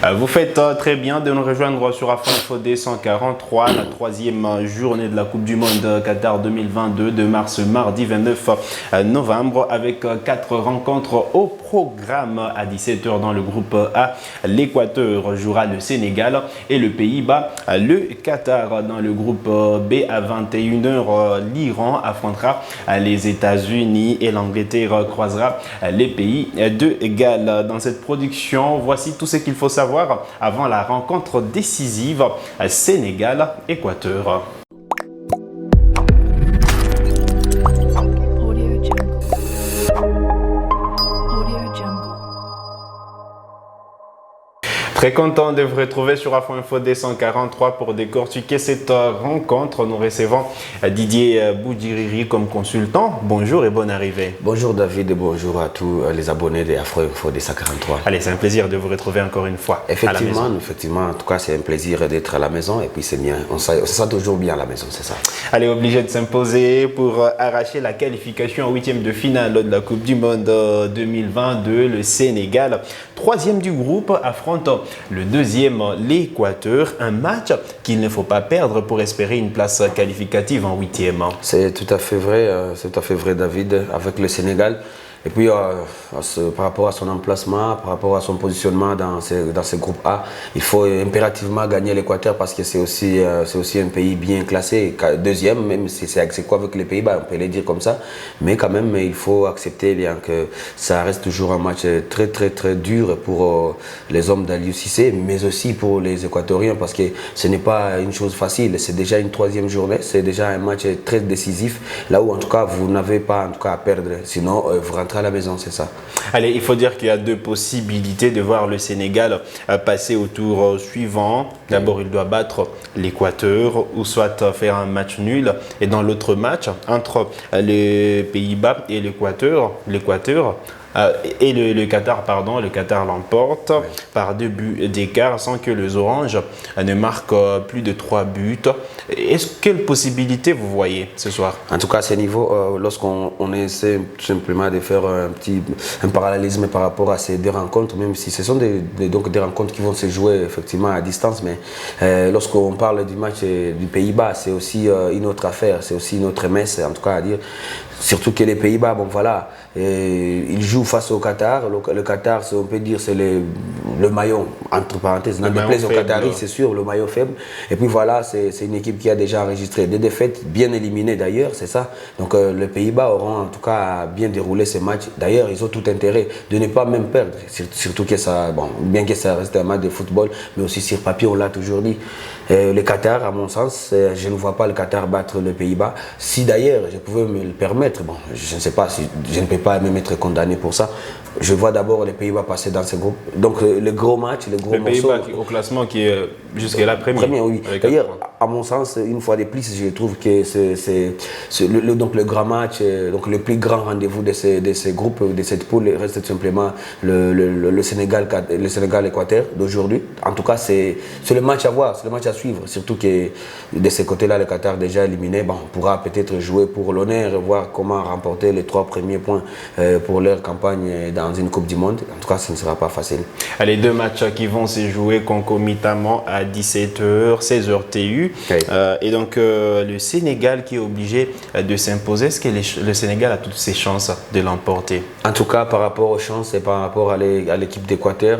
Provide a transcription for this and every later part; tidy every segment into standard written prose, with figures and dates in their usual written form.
Vous faites très bien de nous rejoindre sur Afin Info D143, la troisième journée de la Coupe du Monde Qatar 2022 de mars mardi 29 novembre avec 4 rencontres au programme. À 17 h dans le groupe A, l'Équateur jouera le Sénégal et le Pays-Bas le Qatar. Dans le groupe B, à 21 h, l'Iran affrontera les États-Unis et l'Angleterre croisera les pays de Galles. Dans cette production, voici tout ce qu'il faut savoir avant la rencontre décisive Sénégal-Équateur. Très content de vous retrouver sur Afin Info D143 pour décortiquer cette rencontre. Nous recevons Didier Boudiriri comme consultant. Bonjour et bonne arrivée. Bonjour David et bonjour à tous les abonnés de Afin Info D143. Allez, c'est un plaisir de vous retrouver encore une fois à la maison. Effectivement, en tout cas c'est un plaisir d'être à la maison et puis c'est bien, on se sent toujours bien à la maison, c'est ça. Allez, obligé de s'imposer pour arracher la qualification en huitième de finale de la Coupe du Monde 2022. Le Sénégal, troisième du groupe, affronte le deuxième, l'Équateur, un match qu'il ne faut pas perdre pour espérer une place qualificative en huitième. C'est tout à fait vrai David, avec le Sénégal. Et puis par rapport à son emplacement, par rapport à son positionnement dans ce groupe A, il faut impérativement gagner l'Équateur parce que c'est aussi un pays bien classé, deuxième, même si c'est quoi avec les Pays-Bas, on peut les dire comme ça. Mais quand même, il faut accepter bien que ça reste toujours un match très dur pour les hommes d'Aliou Cissé, mais aussi pour les Équatoriens parce que ce n'est pas une chose facile. C'est déjà une troisième journée, c'est déjà un match très décisif, là où en tout cas vous n'avez pas en tout cas à perdre, sinon vous rentrez à la maison, c'est ça. Allez, il faut dire qu'il y a deux possibilités de voir le Sénégal passer au tour suivant. D'abord, il doit battre l'Équateur ou soit faire un match nul. Et dans l'autre match, entre les Pays-Bas et l'Équateur, et le Qatar, pardon, le Qatar l'emporte par 2 buts d'écart sans que les Oranges ne marquent plus de 3 buts. Quelle possibilité vous voyez ce soir? En tout cas, à ce niveau, lorsqu'on essaie tout simplement de faire un parallélisme par rapport à ces deux rencontres, même si ce sont donc des rencontres qui vont se jouer effectivement à distance, mais lorsqu'on parle du match du Pays-Bas, c'est aussi une autre affaire, c'est aussi une autre messe, en tout cas à dire. Surtout que les Pays-Bas, bon voilà, ils jouent face au Qatar. Le Qatar, on peut dire, c'est le maillon, entre parenthèses, n'en déplaise aux Qataris, c'est sûr, le maillon faible. Et puis voilà, c'est une équipe qui a déjà enregistré des défaites, bien éliminées d'ailleurs, c'est ça. Donc les Pays-Bas auront en tout cas bien déroulé ces matchs. D'ailleurs, ils ont tout intérêt de ne pas même perdre. Surtout que ça, bon, bien que ça reste un match de football, mais aussi sur papier, on l'a toujours dit. Le Qatar, à mon sens, je ne vois pas le Qatar battre les Pays-Bas. Si d'ailleurs je pouvais me le permettre, bon, je ne sais pas si je ne peux pas même être condamné pour ça. Je vois d'abord les Pays-Bas passer dans ce groupe. Donc le gros match, le gros morceau. Les Pays-Bas au classement qui est jusqu'à-là premier. Oui. D'ailleurs, à mon sens, une fois de plus, je trouve que c'est le grand match, donc le plus grand rendez-vous de ces groupes, de cette poule, reste tout simplement le Sénégal-Équateur d'aujourd'hui. En tout cas, c'est le match à voir, c'est le match à suivre. Surtout que de ce côté-là, le Qatar déjà éliminé, bon, on pourra peut-être jouer pour l'honneur, voir comment remporter les 3 premiers points pour leur campagne dans une Coupe du Monde. En tout cas, ce ne sera pas facile. Les deux matchs qui vont se jouer concomitamment à 17 h, 16 h TU. Et donc, le Sénégal qui est obligé de s'imposer. Est-ce que le Sénégal a toutes ses chances de l'emporter? En tout cas, par rapport aux chances et par rapport à l'équipe d'Équateur,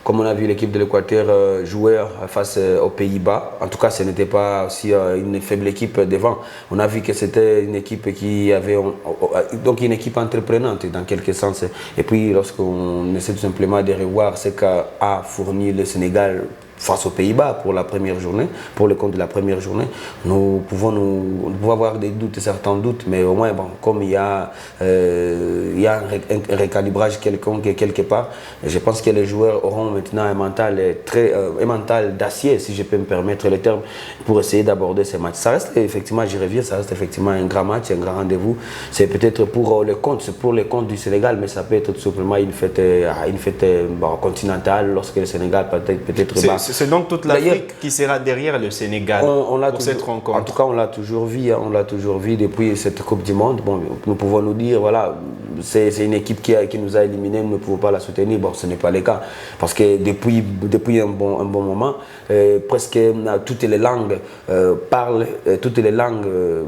comme on a vu l'équipe de l'Équateur jouer face aux Pays-Bas, en tout cas, ce n'était pas aussi une faible équipe devant. On a vu que c'était une équipe qui avait donc une équipe entreprenante dans quelque sens. Et puis, lorsqu'on essaie tout simplement de revoir ce qu'a fourni le Sénégal face aux Pays-Bas pour la première journée, pour le compte de la première journée, nous pouvons avoir des doutes, certains doutes, mais au moins, bon, comme il y a un recalibrage quelconque quelque part, je pense que les joueurs auront maintenant un mental d'acier, si je peux me permettre le terme, pour essayer d'aborder ces matchs. Ça reste effectivement, j'y reviens, ça reste effectivement un grand match, un grand rendez-vous. C'est peut-être pour le compte du Sénégal, mais ça peut être tout simplement une fête continentale lorsque le Sénégal peut-être bat. C'est donc toute l'Afrique qui sera derrière le Sénégal pour cette rencontre. En tout cas, on l'a toujours vu, hein, on l'a toujours vu depuis cette Coupe du Monde. Bon, nous pouvons nous dire, voilà, c'est une équipe qui nous a éliminés, nous ne pouvons pas la soutenir. Bon, ce n'est pas le cas. Parce que depuis un bon moment, presque toutes les langues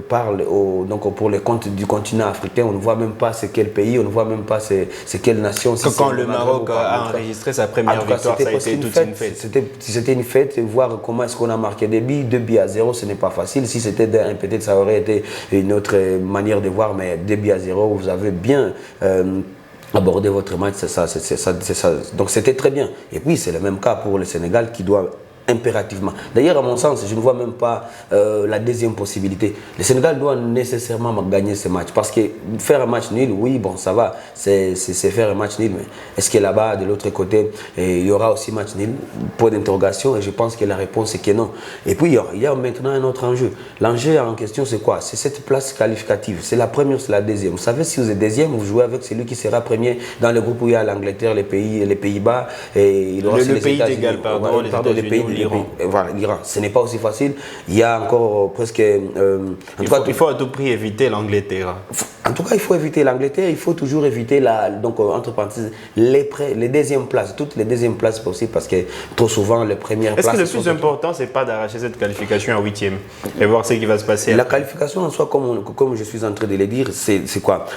parlent donc pour les comptes du continent africain. On ne voit même pas c'est quel pays, on ne voit même pas c'est quelle nation. Quand le Maroc a enregistré sa première victoire, ça a été toute une fête. C'était une fête, voir comment est-ce qu'on a marqué des buts, 2-0, ce n'est pas facile. Si c'était peut-être ça aurait été une autre manière de voir, mais 2-0, vous avez bien abordé votre match, c'est ça. Donc c'était très bien. Et puis c'est le même cas pour le Sénégal qui doit impérativement. D'ailleurs, à mon sens, je ne vois même pas la deuxième possibilité. Le Sénégal doit nécessairement gagner ce match. Parce que faire un match nul, oui, bon, ça va, c'est faire un match nul. Mais est-ce que là-bas, de l'autre côté, il y aura aussi match nul? Point d'interrogation. Et je pense que la réponse est que non. Et puis, il y a maintenant un autre enjeu. L'enjeu en question, c'est quoi? C'est cette place qualificative. C'est la première, c'est la deuxième. Vous savez, si vous êtes deuxième, vous jouez avec celui qui sera premier dans le groupe où il y a l'Angleterre, les Pays-Bas. Et il aura le pays d'égal, pardon, les pays. Voilà, l'Iran. Ce n'est pas aussi facile. Il y a encore presque... il faut à tout prix éviter l'Angleterre. En tout cas, il faut éviter l'Angleterre. Il faut toujours éviter, donc entre parenthèses, les deuxièmes places. Toutes les deuxièmes places possibles parce que trop souvent, les premières places... Est-ce que le plus important, ce n'est pas d'arracher cette qualification à 8e et voir ce qui va se passer? La qualification en soi, comme je suis en train de le dire, c'est quoi?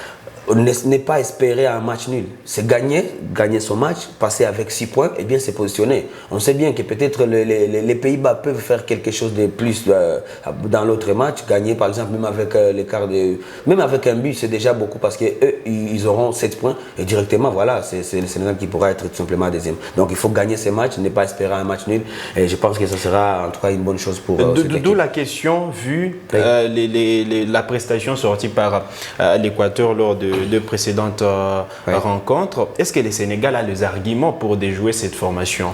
N'est pas espérer un match nul. C'est gagner son match, passer avec 6 points et bien se positionner. On sait bien que peut-être les Pays-Bas peuvent faire quelque chose de plus dans l'autre match. Gagner par exemple, même avec l'écart même avec un but, c'est déjà beaucoup parce qu'eux, ils auront 7 points et directement, voilà, c'est le Sénégal qui pourra être tout simplement deuxième. Donc il faut gagner ces matchs, ne pas espérer un match nul. Et je pense que ça sera en tout cas une bonne chose pour D'où la question, vu la prestation sortie par l'Équateur lors de précédentes rencontres. Est-ce que le Sénégal a les arguments pour déjouer cette formation?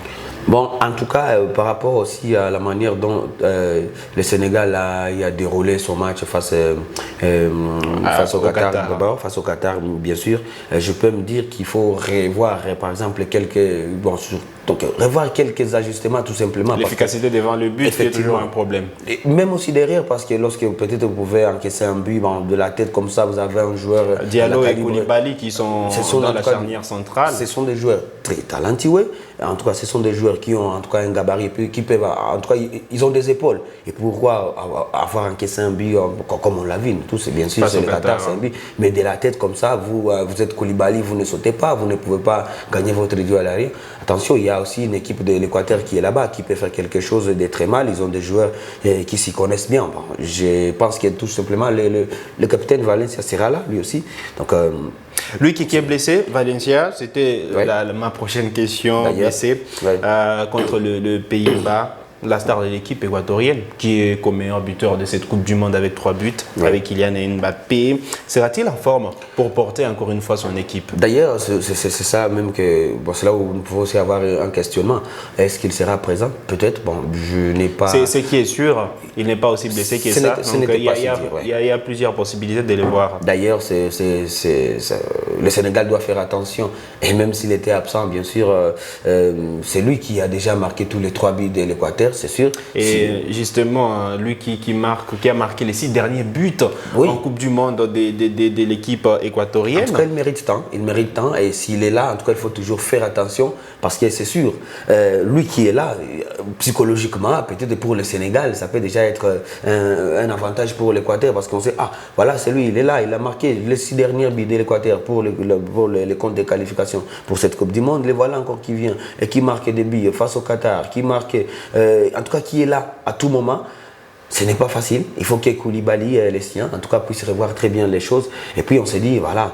Bon, en tout cas, par rapport aussi à la manière dont le Sénégal a déroulé son match face au Qatar, face au Qatar, bien sûr, je peux me dire qu'il faut revoir, par exemple, revoir quelques ajustements tout simplement. L'efficacité devant le but est toujours un problème. Et même aussi derrière, parce que lorsque peut-être vous pouvez encaisser un but de la tête comme ça, vous avez un joueur... Diallo et Koulibaly qui sont dans la charnière centrale. Ce sont des joueurs très talentueux. En tout cas, ce sont des joueurs qui ont en tout cas un gabarit, qui peuvent, en tout cas, ils ont des épaules. Et pourquoi avoir encaissé un but, comme on l'a vu, tout c'est bien sûr, c'est le Qatar, c'est un but. Mais de la tête comme ça, vous êtes Koulibaly, vous ne sautez pas, vous ne pouvez pas gagner votre duel à l'arrière. Attention, il y a aussi une équipe de l'Équateur qui est là-bas, qui peut faire quelque chose de très mal. Ils ont des joueurs qui s'y connaissent bien. Bon, je pense que tout simplement, le capitaine Valencia sera là, lui aussi. Donc, lui qui est blessé, Valencia, c'était ma prochaine question. Blessé contre le Pays-Bas, la star de l'équipe équatorienne, qui est comme meilleur buteur de cette Coupe du Monde avec 3 buts, avec Kylian Mbappé. Sera-t-il en forme pour porter encore une fois son équipe? D'ailleurs, c'est ça même que... Bon, c'est là où nous pouvons aussi avoir un questionnement. Est-ce qu'il sera présent? Peut-être. Bon, je n'ai pas... C'est qui est sûr, il n'est pas aussi blessé que ça. Donc, il y a plusieurs possibilités de le voir. D'ailleurs, le Sénégal doit faire attention. Et même s'il était absent, bien sûr, c'est lui qui a déjà marqué tous les 3 buts de l'Équateur, c'est sûr. Et justement, lui qui a marqué les 6 derniers buts en Coupe du Monde de l'équipe équatorienne. En tout cas, il mérite tant. Il mérite tant. Et s'il est là, en tout cas, il faut toujours faire attention. Parce que c'est sûr, lui qui est là, psychologiquement, peut-être pour le Sénégal, ça peut déjà être un avantage pour l'Équateur. Parce qu'on sait, ah, voilà, c'est lui, il est là, il a marqué les 6 derniers buts de l'Équateur pour les comptes de qualification pour cette Coupe du Monde. Les voilà encore qui vient et qui marque des buts face au Qatar, qui marque, en tout cas, qui est là à tout moment. Ce n'est pas facile. Il faut que Koulibaly, les siens, en tout cas, puissent revoir très bien les choses. Et puis, on s'est dit, voilà,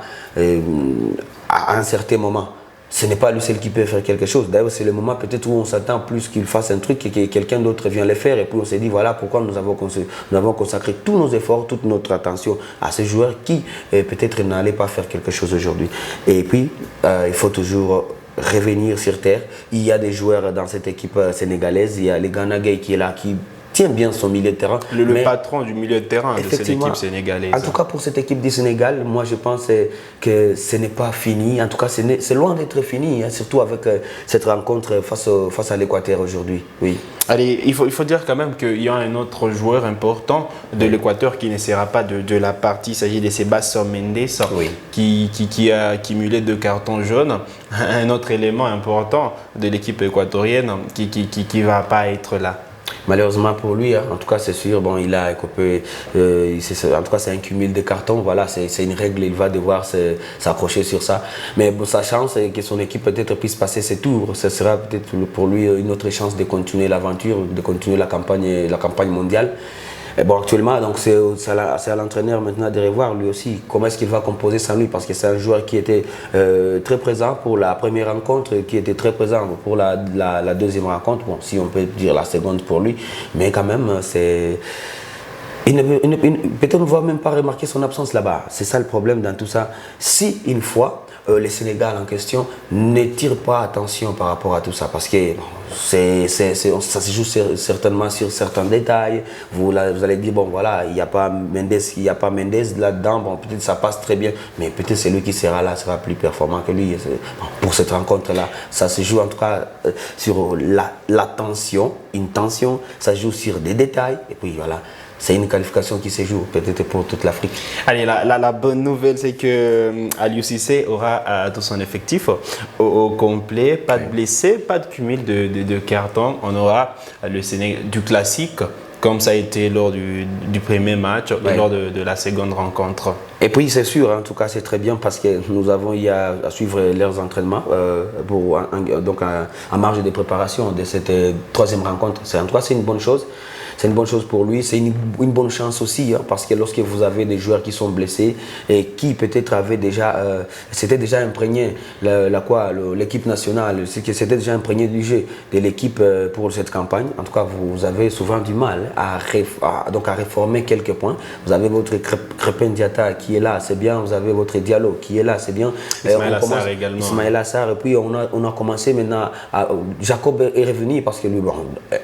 à un certain moment, ce n'est pas lui seul qui peut faire quelque chose. D'ailleurs, c'est le moment peut-être où on s'attend plus qu'il fasse un truc et que quelqu'un d'autre vienne le faire. Et puis, on s'est dit, voilà pourquoi nous avons consacré tous nos efforts, toute notre attention à ce joueur qui, peut-être, n'allait pas faire quelque chose aujourd'hui. Et puis, il faut toujours revenir sur terre. Il y a des joueurs dans cette équipe sénégalaise. Il y a les Gana Gueye qui est là, qui tient bien son milieu de terrain. Le patron du milieu de terrain de cette équipe sénégalaise. En tout cas, pour cette équipe du Sénégal, moi je pense que ce n'est pas fini. En tout cas, c'est loin d'être fini, hein, surtout avec cette rencontre face à l'Équateur aujourd'hui. Oui. Allez, il faut dire quand même qu'il y a un autre joueur important de l'Équateur qui ne sera pas de la partie. Il s'agit de Sébastien Mendes, qui a accumulé 2 cartons jaunes. Un autre élément important de l'équipe équatorienne qui ne va pas être là. Malheureusement pour lui, hein, en tout cas c'est sûr, bon, il a écopé, en tout cas c'est un cumul de cartons, voilà, c'est une règle, il va devoir s'accrocher sur ça. Mais bon, sa chance est que son équipe peut-être puisse passer ses tours, ce sera peut-être pour lui une autre chance de continuer l'aventure, de continuer la campagne mondiale. Et bon, actuellement, donc c'est à l'entraîneur maintenant de revoir lui aussi comment est-ce qu'il va composer sans lui, parce que c'est un joueur qui était très présent pour la première rencontre, qui était très présent pour la deuxième rencontre, bon, si on peut dire la seconde pour lui, mais quand même, peut-être on ne va même pas remarquer son absence là-bas. C'est ça le problème dans tout ça. Si une fois, le Sénégal en question ne tire pas attention par rapport à tout ça, parce que ça se joue certainement sur certains détails. Vous allez dire, bon voilà, il n'y a pas Mendes là-dedans, bon, peut-être ça passe très bien, mais peut-être c'est lui qui sera là, sera plus performant que lui. Bon, pour cette rencontre-là, ça se joue en tout cas sur la tension, une tension, ça joue sur des détails, et puis voilà. C'est une qualification qui se joue peut-être pour toute l'Afrique. Allez, la bonne nouvelle, c'est que Aliou Cissé aura tout son effectif au complet, pas de blessés, pas de cumul de cartons. On aura du classique, comme ça a été lors du premier match et lors de la seconde rencontre. Et puis c'est sûr, en tout cas c'est très bien parce que nous avons eu à suivre leurs entraînements en marge de préparation de cette troisième rencontre. En tout cas c'est une bonne chose. C'est une bonne chose pour lui, c'est une bonne chance aussi, hein, parce que lorsque vous avez des joueurs qui sont blessés et qui peut-être avaient déjà, s'étaient déjà imprégné l'équipe nationale, s'était déjà imprégné du jeu de l'équipe pour cette campagne. En tout cas, vous avez souvent du mal à réformer quelques points. Vous avez votre Crépin Diatta qui est là, c'est bien. Vous avez votre Diallo qui est là, c'est bien. Ismaël Assar également. Ismaël Assar, et puis on a commencé maintenant. Jacob est revenu parce que lui, bon,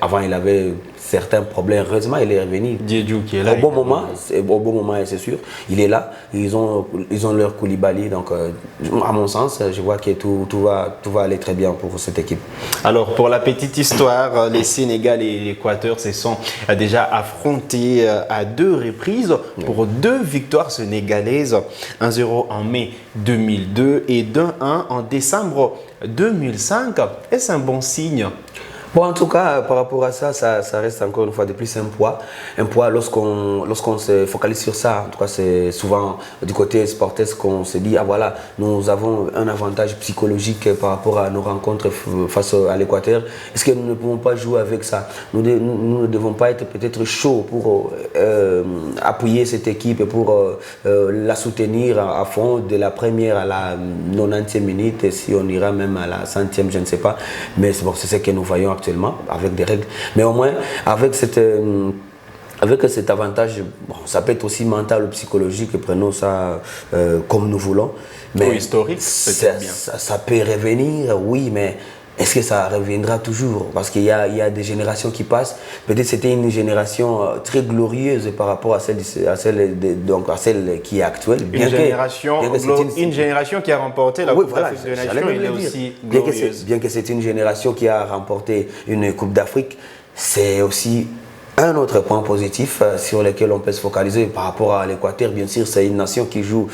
avant il avait certains problèmes. Heureusement, il est revenu. Diédhiou qui est là. Au bon moment, c'est sûr. Il est là. Ils ont leur Koulibaly. Donc, à mon sens, je vois que tout va aller très bien pour cette équipe. Alors, pour la petite histoire, les Sénégal et l'Équateur se sont déjà affrontés à 2 reprises pour 2 victoires sénégalaises. 1-0 en mai 2002 et 2-1 en décembre 2005. Est-ce un bon signe? Bon, en tout cas, par rapport à ça, ça reste encore une fois de plus un poids. Un poids lorsqu'on se focalise sur ça. En tout cas, c'est souvent du côté sportif qu'on se dit, ah voilà, nous avons un avantage psychologique par rapport à nos rencontres face à l'Équateur. Est-ce que nous ne pouvons pas jouer avec ça? Nous ne devons pas être peut-être chauds pour appuyer cette équipe et pour la soutenir à fond de la première à la 90e minute, et si on ira même à la 100e, je ne sais pas. Mais c'est bon, c'est ce que nous voyons actuellement avec des règles, mais au moins avec cet avantage, bon, ça peut être aussi mental ou psychologique, prenons ça comme nous voulons, mais historique, ça peut revenir, oui, mais est-ce que ça reviendra toujours? Parce qu'il y a des générations qui passent. Peut-être c'était une génération très glorieuse par rapport à celle qui est actuelle. Une génération qui a remporté la Coupe d'Afrique des Nations, elle est aussi glorieuse. Bien que c'est une génération qui a remporté une Coupe d'Afrique, c'est aussi un autre point positif sur lequel on peut se focaliser par rapport à l'Équateur. Bien sûr, c'est une nation qui joue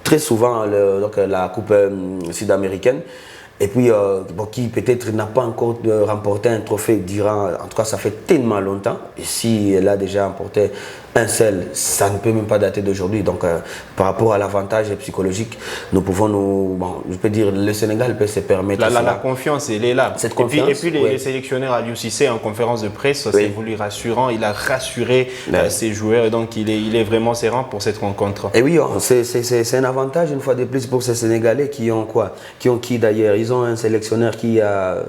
très souvent la Coupe sud-américaine. Et puis, qui peut-être n'a pas encore remporté un trophée durant, en tout cas ça fait tellement longtemps. Et si elle a déjà remporté un seul, ça ne peut même pas dater d'aujourd'hui. Donc, par rapport à l'avantage psychologique, nous pouvons je peux dire, le Sénégal peut se permettre la confiance, elle est là. Cette confiance, et puis les sélectionneurs Aliou Cissé en conférence de presse, c'est voulu rassurant. Il a rassuré ses joueurs, et donc il est vraiment serein pour cette rencontre. Et oui, c'est un avantage une fois de plus pour ces Sénégalais qui ont quoi? Qui ont d'ailleurs? Ils ont un sélectionneur qui a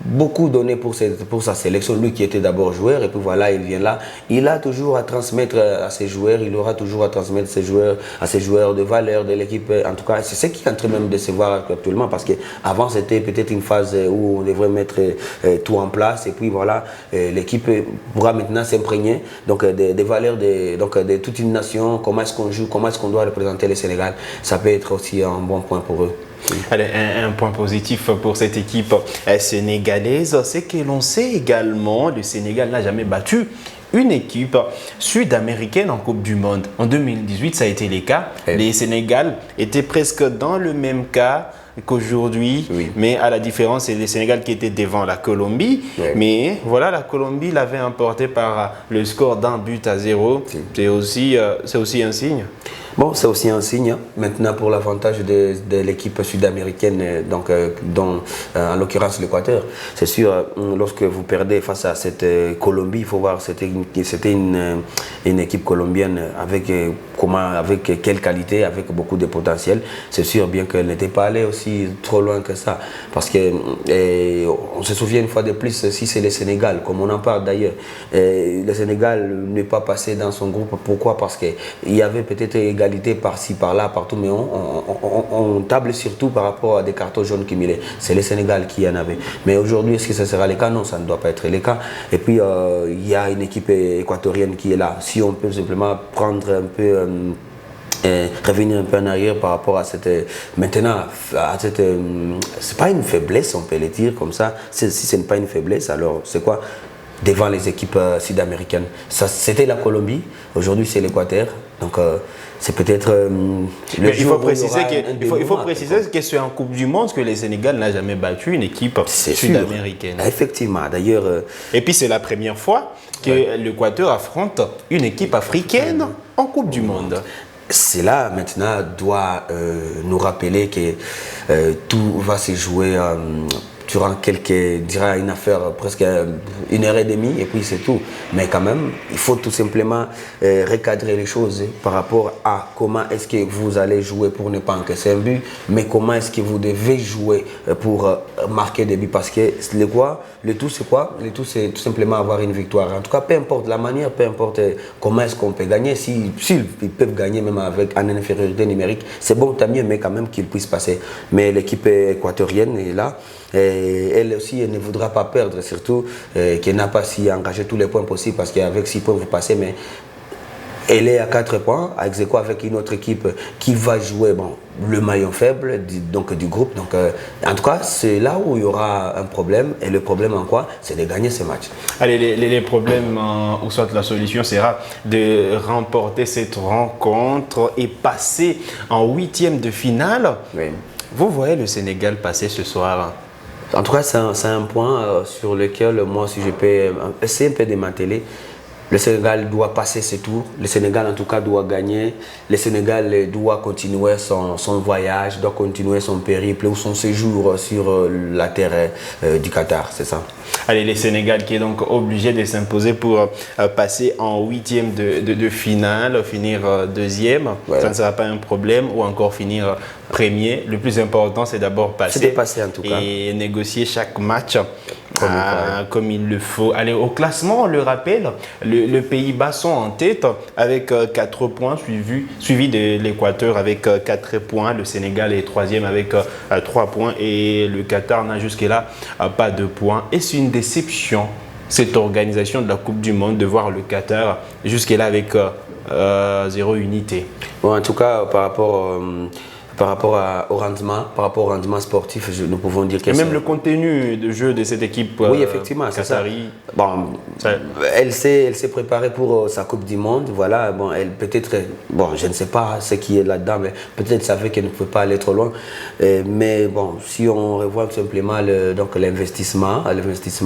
beaucoup donné pour sa sélection, lui qui était d'abord joueur, et puis voilà, il vient là. Il a toujours à transmettre à ses joueurs, il aura toujours à transmettre à ses joueurs de valeur de l'équipe. En tout cas, c'est ce qui est en train même de se voir actuellement, parce qu'avant, c'était peut-être une phase où on devrait mettre tout en place, et puis voilà, l'équipe pourra maintenant s'imprégner donc des valeurs de toute une nation, comment est-ce qu'on joue, comment est-ce qu'on doit représenter le Sénégal. Ça peut être aussi un bon point pour eux. Allez, un point positif pour cette équipe sénégalaise, c'est que l'on sait également que le Sénégal n'a jamais battu une équipe sud-américaine en Coupe du Monde. En 2018, ça a été le cas. Les Sénégal étaient presque dans le même cas qu'aujourd'hui, mais à la différence, c'est le Sénégal qui était devant la Colombie. Mais voilà, la Colombie l'avait emporté par le score d'1-0. C'est aussi un signe. Bon, c'est aussi un signe. Maintenant, pour l'avantage de l'équipe sud-américaine, donc, dont, en l'occurrence l'Équateur, c'est sûr, lorsque vous perdez face à cette Colombie, il faut voir, c'était une équipe colombienne avec quelle qualité, avec beaucoup de potentiel. C'est sûr, bien qu'elle n'était pas allée aussi trop loin que ça. Parce que on se souvient une fois de plus, si c'est le Sénégal, comme on en parle d'ailleurs, le Sénégal n'est pas passé dans son groupe. Pourquoi? Parce qu'il y avait peut-être égalité par-ci, par-là, partout, mais on table surtout par rapport à des cartons jaunes cumulés. C'est le Sénégal qui en avait. Mais aujourd'hui, est-ce que ça sera le cas? Non, ça ne doit pas être le cas. Et puis, il y a une équipe équatorienne qui est là. Si on peut simplement prendre un peu... revenir un peu en arrière par rapport à cette... Maintenant, c'est pas une faiblesse, on peut le dire comme ça. Si ce n'est pas une faiblesse, alors c'est quoi? Devant les équipes sud-américaines. C'était la Colombie, aujourd'hui c'est l'Équateur. Donc c'est peut-être il faut préciser que c'est en Coupe du Monde que le Sénégal n'a jamais battu une équipe sud-américaine. Effectivement, d'ailleurs... Et puis c'est la première fois que l'Équateur affronte une équipe africaine en Coupe du Monde. Cela maintenant doit nous rappeler que tout va se jouer durant une affaire presque 1h30 et puis c'est tout. Mais quand même, il faut tout simplement recadrer les choses par rapport à comment est-ce que vous allez jouer pour ne pas encaisser un but, mais comment est-ce que vous devez jouer pour marquer des buts. Parce que le tout c'est quoi? Le tout c'est tout simplement avoir une victoire. En tout cas, peu importe la manière, peu importe comment est-ce qu'on peut gagner. S'ils peuvent gagner même en infériorité numérique, c'est bon, tant mieux, mais quand même qu'ils puissent passer. Mais l'équipe équatorienne est là. Et elle aussi, elle ne voudra pas perdre, surtout qu'elle n'a pas si engagé tous les points possibles, parce qu'avec 6 points, vous passez, mais elle est à 4 points, avec une autre équipe qui va jouer le maillon faible du groupe. Donc, en tout cas, c'est là où il y aura un problème. Et le problème en quoi? C'est de gagner ce match. Allez, les problèmes, ou soit la solution sera de remporter cette rencontre et passer en 8e de finale. Oui. Vous voyez le Sénégal passer ce soir? En tout cas, c'est un point sur lequel moi, si je peux essayer un peu de m'atteler, le Sénégal doit passer ce tour. Le Sénégal, en tout cas, doit gagner. Le Sénégal doit continuer son voyage, doit continuer son périple ou son séjour sur la terre du Qatar, c'est ça. Allez, le Sénégal qui est donc obligé de s'imposer pour passer en 8e de finale, finir 2e. Ouais. Ça ne sera pas un problème, ou encore finir premier. Le plus important, c'est d'abord passer, en tout cas, et négocier chaque match comme il le faut. Allez, au classement, on le rappelle, les Pays-Bas sont en tête avec 4 points, suivi de l'Équateur avec 4 points. Le Sénégal est 3e avec 3 points et le Qatar n'a jusque-là pas de points. Et c'est une déception, cette organisation de la Coupe du Monde, de voir le Qatar jusque-là avec 0 unité. Bon, en tout cas, par rapport au rendement sportif, nous pouvons dire que et même le contenu de jeu de cette équipe effectivement, qatari. Elle s'est préparée pour sa Coupe du Monde. Voilà, elle peut-être, je ne sais pas ce qui est là-dedans, mais peut-être savait qu'elle ne pouvait pas aller trop loin. Mais si on revoit tout simplement l'investissement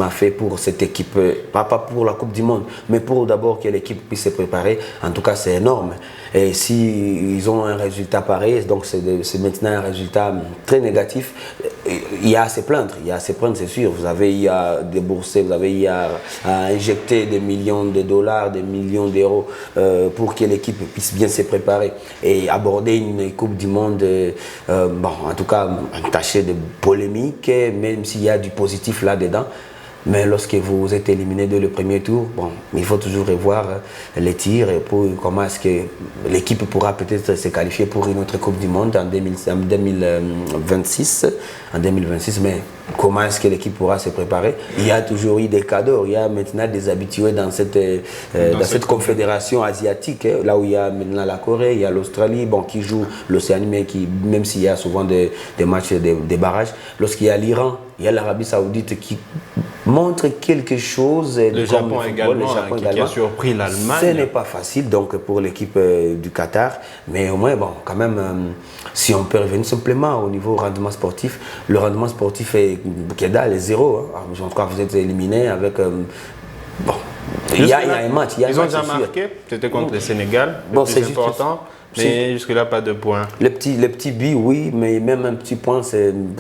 fait pour cette équipe, pas pour la Coupe du Monde, mais pour d'abord que l'équipe puisse se préparer, en tout cas c'est énorme. Et si ils ont un résultat pareil, donc c'est maintenant un résultat très négatif. il y a à se plaindre, c'est sûr. Vous avez eu à débourser, vous avez eu à injecter des millions de dollars, des millions d'euros pour que l'équipe puisse bien se préparer et aborder une Coupe du Monde, bon, en tout cas, entachée de polémiques, même s'il y a du positif là-dedans. Mais lorsque vous êtes éliminé dès le premier tour, bon, il faut toujours revoir les tirs et pour comment est-ce que l'équipe pourra peut-être se qualifier pour une autre Coupe du Monde en 2026. Mais comment est-ce que l'équipe pourra se préparer? Il y a toujours eu des cadeaux, il y a maintenant des habitués dans cette confédération asiatique, là où il y a maintenant la Corée, il y a l'Australie, bon, qui joue l'Océanie, mais qui, même s'il y a souvent des matchs, des barrages, lorsqu'il y a l'Iran, il y a l'Arabie Saoudite qui montre quelque chose. Le Japon également, qui a surpris l'Allemagne. Ce n'est pas facile donc pour l'équipe du Qatar, mais au moins, bon, quand même, si on peut revenir simplement au niveau rendement sportif, le rendement sportif est Kedal est zéro. Hein. En tout cas, vous êtes éliminé avec. Bon, il y a un match. Ils ont déjà marqué, c'était contre le Sénégal, le plus important. Mais jusque-là, pas de points. Le petit but, oui, mais même un petit point,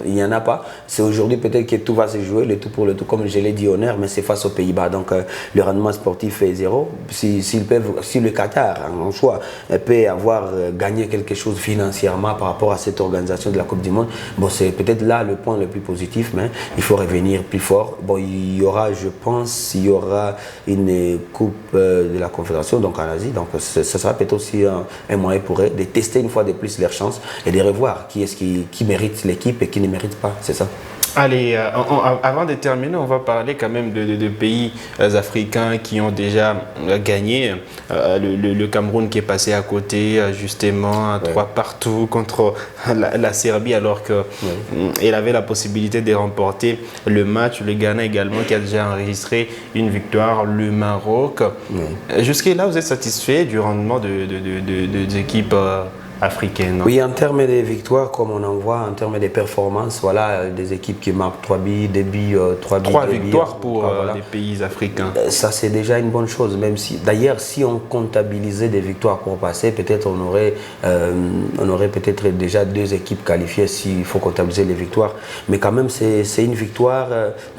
il n'y en a pas. C'est aujourd'hui peut-être que tout va se jouer, le tout pour le tout, comme je l'ai dit honneur, mais c'est face aux Pays-Bas. Donc le rendement sportif est zéro. Si le Qatar, en soi, peut avoir gagné quelque chose financièrement par rapport à cette organisation de la Coupe du Monde, bon, c'est peut-être là le point le plus positif, mais il faut revenir plus fort. Bon, il y aura, je pense, une Coupe de la Confédération, donc en Asie. Donc ce sera peut-être aussi un moyen pour eux de tester une fois de plus leurs chances et de revoir qui est-ce qui mérite l'équipe et qui ne mérite pas, c'est ça. Allez, avant de terminer, on va parler quand même de pays africains qui ont déjà gagné. Le Cameroun qui est passé à côté, justement, à 3 partout contre la Serbie, alors qu'il avait la possibilité de remporter le match. Le Ghana également qui a déjà enregistré une victoire. Le Maroc. Jusque-là, vous êtes satisfait du rendement des équipes africaine. Oui, en termes de victoires, comme on en voit, en termes de performances, voilà, des équipes qui marquent 3 buts, 2 buts, 3 buts. 3 victoires pour les pays africains. Ça, c'est déjà une bonne chose, même si, d'ailleurs, si on comptabilisait des victoires pour passer, peut-être on aurait peut-être déjà 2 équipes qualifiées s'il faut comptabiliser les victoires. Mais quand même, c'est une victoire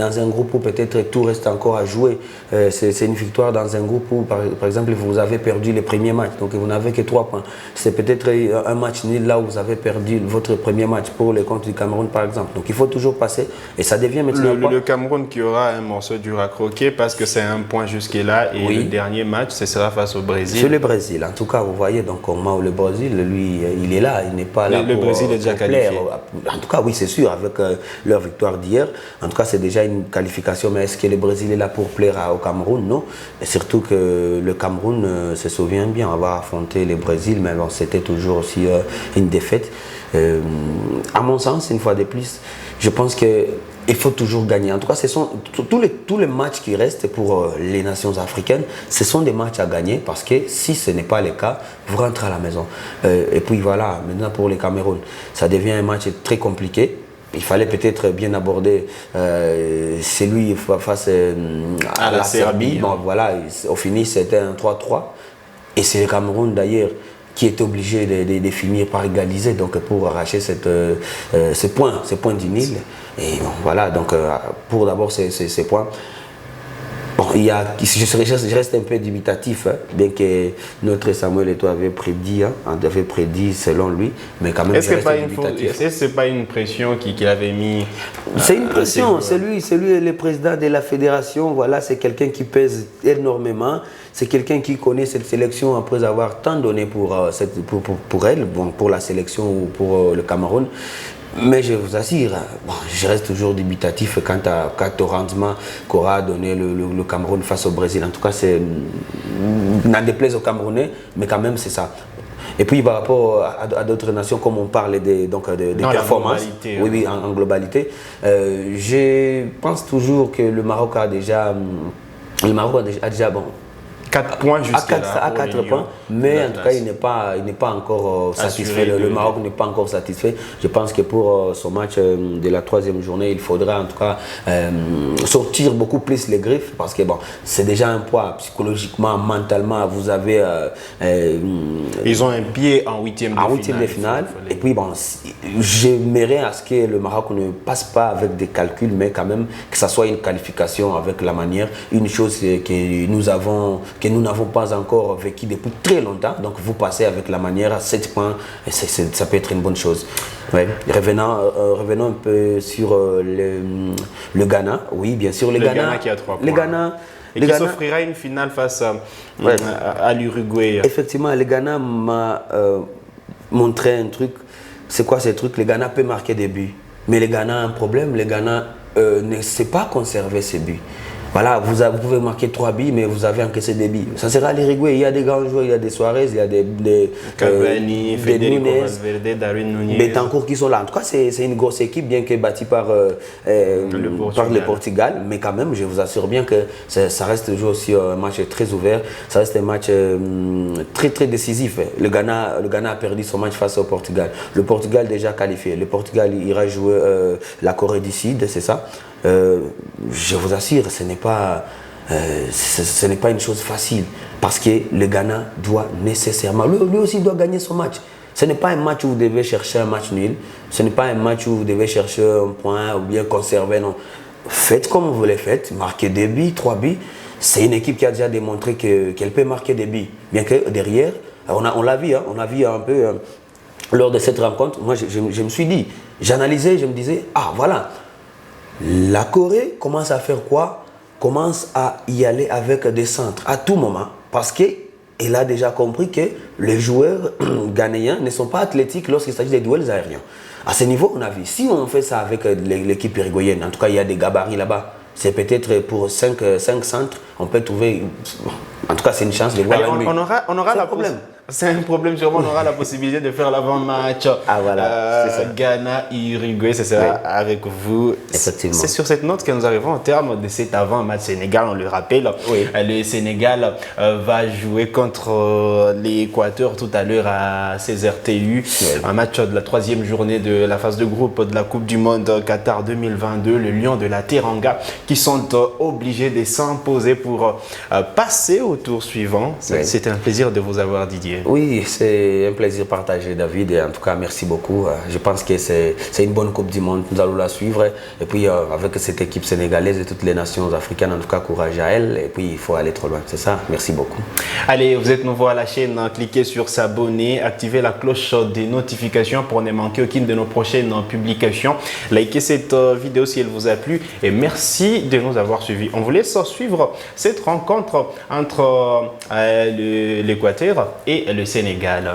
dans un groupe où peut-être tout reste encore à jouer. C'est une victoire dans un groupe où, par exemple, vous avez perdu les premiers matchs, donc vous n'avez que 3 points. C'est peut-être un match nul là où vous avez perdu votre premier match pour le compte du Cameroun par exemple. Donc il faut toujours passer et ça devient maintenant le Cameroun qui aura un morceau dur à croquer parce que c'est un point jusque-là et le dernier match ce sera face au Brésil. C'est le Brésil. En tout cas vous voyez donc comment le Brésil lui il est là, il n'est pas là le pour Brésil est déjà qualifié. En tout cas oui c'est sûr avec leur victoire d'hier. En tout cas c'est déjà une qualification, mais est-ce que le Brésil est là pour plaire au Cameroun? Non. Et surtout que le Cameroun se souvient bien avoir affronté le Brésil, mais bon, c'était toujours aussi une défaite. À mon sens, une fois de plus, je pense qu'il faut toujours gagner. En tout cas, ce sont tous les matchs qui restent pour les nations africaines, ce sont des matchs à gagner parce que si ce n'est pas le cas, vous rentrez à la maison. Et puis voilà, maintenant pour les Cameroun, ça devient un match très compliqué. Il fallait peut-être bien aborder celui face à la Serbie. Bon, voilà, au fini, c'était un 3-3. Et c'est le Cameroun d'ailleurs qui est obligé de finir par égaliser donc pour arracher ce point du Nil. Et bon, voilà, donc pour d'abord ces points. Bon, je reste un peu dubitatif, hein, bien que notre Samuel Eto'o avait prédit selon lui, mais quand même est-ce que ce n'est pas une pression qu'il avait mis? C'est une pression, c'est lui le président de la fédération, voilà, c'est quelqu'un qui pèse énormément, c'est quelqu'un qui connaît cette sélection après avoir tant donné pour elle, bon, pour la sélection ou pour le Cameroun. Mais je vous assure, bon, je reste toujours dubitatif quant au rendement qu'aura donné le Cameroun face au Brésil. En tout cas, c'est n'en déplaise aux Camerounais, mais quand même c'est ça. Et puis par rapport à d'autres nations, comme on parle des performances, oui, en globalité, je pense toujours que le Maroc a déjà bon, 4 points jusqu'à à 4 points, mais en tout cas, il n'est pas encore satisfait. Le Maroc n'est pas encore satisfait. Je pense que pour son match de la 3e journée, il faudra en tout cas sortir beaucoup plus les griffes parce que bon, c'est déjà un poids psychologiquement, mentalement. Vous avez. Ils ont un pied en 8e de finale. Et puis bon, j'aimerais à ce que le Maroc ne passe pas avec des calculs, mais quand même que ça soit une qualification avec la manière. Une chose que nous n'avons pas encore vécu depuis très longtemps. Donc vous passez avec la manière à 7 points, et ça peut être une bonne chose. Ouais. Revenons un peu sur le Ghana. Oui, bien sûr, le Ghana qui a 3 points. Et qui s'offrira une finale face à l'Uruguay. Effectivement, le Ghana m'a montré un truc. C'est quoi ce truc? Le Ghana peut marquer des buts. Mais le Ghana a un problème. Le Ghana ne sait pas conserver ses buts. Voilà, vous pouvez marquer 3 buts, mais vous avez encaissé des buts. Ça sera l'Uruguay. Il y a des grands joueurs, il y a des Suarez, il y a des Cavani, Federico Valverde, Darwin Nunez, Betancourt qui sont là. En tout cas, c'est une grosse équipe, bien que bâtie par le Portugal. Mais quand même, je vous assure bien que ça reste toujours aussi un match très ouvert. Ça reste un match très très décisif. Le Ghana a perdu son match face au Portugal. Le Portugal déjà qualifié. Le Portugal ira jouer la Corée du Sud, c'est ça. Je vous assure, ce n'est pas une chose facile parce que le Ghana doit nécessairement, lui aussi doit gagner son match. Ce n'est pas un match où vous devez chercher un match nul, ce n'est pas un match où vous devez chercher un point ou bien conserver, non. Faites comme vous le faites, marquez 2 buts, 3 buts. C'est une équipe qui a déjà démontré qu'elle peut marquer des buts. Bien que derrière, on l'a vu, on a vu un peu lors de cette rencontre. Moi, je me suis dit, j'analysais, je me disais, ah voilà. La Corée commence à faire quoi? Commence à y aller avec des centres à tout moment parce qu'elle a déjà compris que les joueurs ghanéens ne sont pas athlétiques lorsqu'il s'agit des duels aériens. À ce niveau, on a vu. Si on fait ça avec l'équipe uruguayenne, en tout cas, il y a des gabarits là-bas. C'est peut-être pour 5 centres, on peut trouver. En tout cas, c'est une chance de voir. Allez, on aura la problème. C'est un problème, sûrement, on aura la possibilité de faire l'avant-match. Ah voilà, c'est ça. Ghana, Uruguay, c'est ça, oui. Avec vous. Effectivement. C'est sur cette note que nous arrivons au terme de cet avant-match Sénégal, on le rappelle. Oui. Le Sénégal va jouer contre l'Équateur tout à l'heure à 16h TU. Oui. Un match de la 3e journée de la phase de groupe de la Coupe du Monde Qatar 2022. Les Lions de la Teranga qui sont obligés de s'imposer pour passer au tour suivant. Oui. C'était un plaisir de vous avoir, Didier. Oui, c'est un plaisir partagé, David. Et en tout cas, merci beaucoup. Je pense que c'est une bonne Coupe du Monde. Nous allons la suivre. Et puis, avec cette équipe sénégalaise et toutes les nations africaines, en tout cas, courage à elles. Et puis, il faut aller trop loin. C'est ça. Merci beaucoup. Allez, vous êtes nouveau à la chaîne. Cliquez sur s'abonner. Activez la cloche des notifications pour ne manquer aucune de nos prochaines publications. Likez cette vidéo si elle vous a plu. Et merci de nous avoir suivis. On vous laisse suivre cette rencontre entre l'Équateur et le Sénégal.